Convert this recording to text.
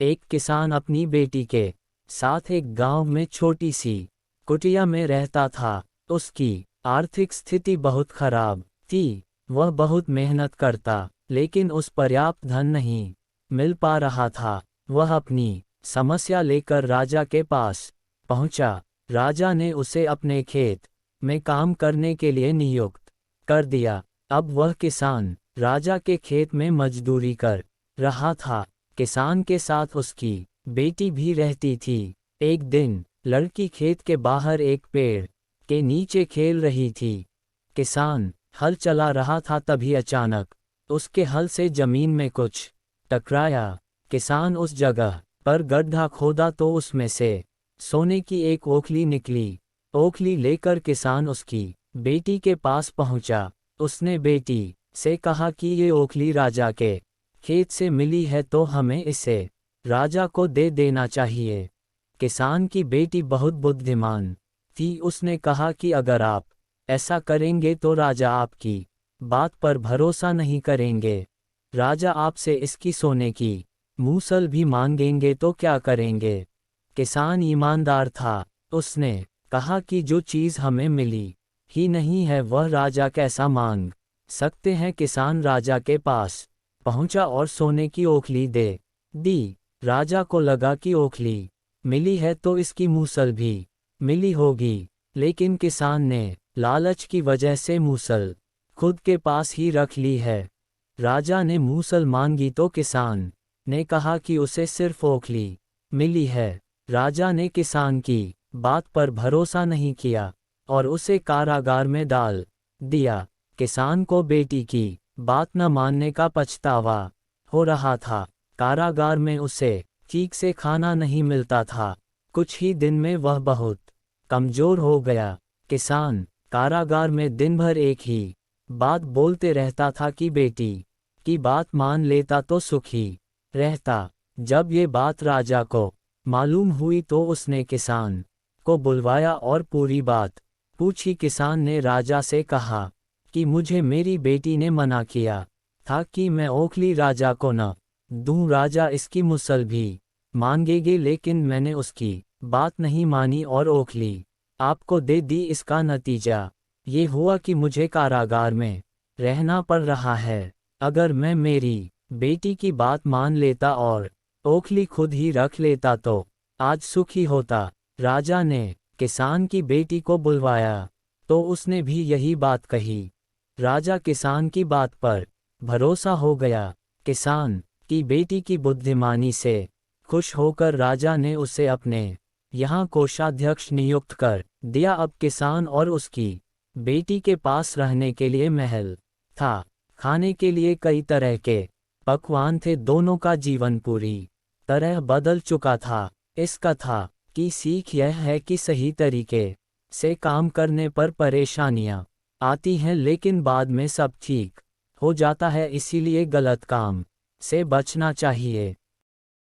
एक किसान अपनी बेटी के साथ एक गांव में छोटी सी कुटिया में रहता था। उसकी आर्थिक स्थिति बहुत खराब थी। वह बहुत मेहनत करता, लेकिन उस पर्याप्त धन नहीं मिल पा रहा था। वह अपनी समस्या लेकर राजा के पास पहुंचा। राजा ने उसे अपने खेत में काम करने के लिए नियुक्त कर दिया। अब वह किसान राजा के खेत में मजदूरी कर रहा था। किसान के साथ उसकी बेटी भी रहती थी। एक दिन लड़की खेत के बाहर एक पेड़ के नीचे खेल रही थी। किसान हल चला रहा था, तभी अचानक उसके हल से जमीन में कुछ टकराया। किसान उस जगह पर गड्ढा खोदा तो उसमें से सोने की एक ओखली निकली। ओखली लेकर किसान उसकी बेटी के पास पहुंचा। उसने बेटी से कहा कि ये ओखली राजा के खेत से मिली है, तो हमें इसे राजा को दे देना चाहिए। किसान की बेटी बहुत बुद्धिमान थी। उसने कहा कि अगर आप ऐसा करेंगे तो राजा आपकी बात पर भरोसा नहीं करेंगे। राजा आपसे इसकी सोने की मूसल भी मांगेंगे तो क्या करेंगे? किसान ईमानदार था। उसने कहा कि जो चीज़ हमें मिली ही नहीं है वह राजा कैसा मांग सकते हैं। किसान राजा के पास पहुंचा और सोने की ओखली दे दी। राजा को लगा कि ओखली मिली है तो इसकी मूसल भी मिली होगी, लेकिन किसान ने लालच की वजह से मूसल खुद के पास ही रख ली है। राजा ने मूसल मांगी तो किसान ने कहा कि उसे सिर्फ ओखली मिली है। राजा ने किसान की बात पर भरोसा नहीं किया और उसे कारागार में डाल दिया। किसान को बेटी की बात न मानने का पछतावा हो रहा था। कारागार में उसे ठीक से खाना नहीं मिलता था। कुछ ही दिन में वह बहुत कमजोर हो गया। किसान कारागार में दिन भर एक ही बात बोलते रहता था कि बेटी की बात मान लेता तो सुखी रहता। जब ये बात राजा को मालूम हुई तो उसने किसान को बुलवाया और पूरी बात पूछी। किसान ने राजा से कहा कि मुझे मेरी बेटी ने मना किया था कि मैं ओखली राजा को न दूं। राजा इसकी मूसल भी मांगेगे, लेकिन मैंने उसकी बात नहीं मानी और ओखली आपको दे दी। इसका नतीजा ये हुआ कि मुझे कारागार में रहना पड़ रहा है। अगर मैं मेरी बेटी की बात मान लेता और ओखली खुद ही रख लेता तो आज सुखी होता। राजा ने किसान की बेटी को बुलवाया तो उसने भी यही बात कही। राजा किसान की बात पर भरोसा हो गया। किसान की बेटी की बुद्धिमानी से खुश होकर राजा ने उसे अपने यहाँ कोषाध्यक्ष नियुक्त कर दिया। अब किसान और उसकी बेटी के पास रहने के लिए महल था। खाने के लिए कई तरह के पकवान थे। दोनों का जीवन पूरी तरह बदल चुका था। इस कथा की सीख यह है कि सही तरीके से काम करने पर परेशानियां आती हैं, लेकिन बाद में सब ठीक हो जाता है। इसीलिए गलत काम से बचना चाहिए।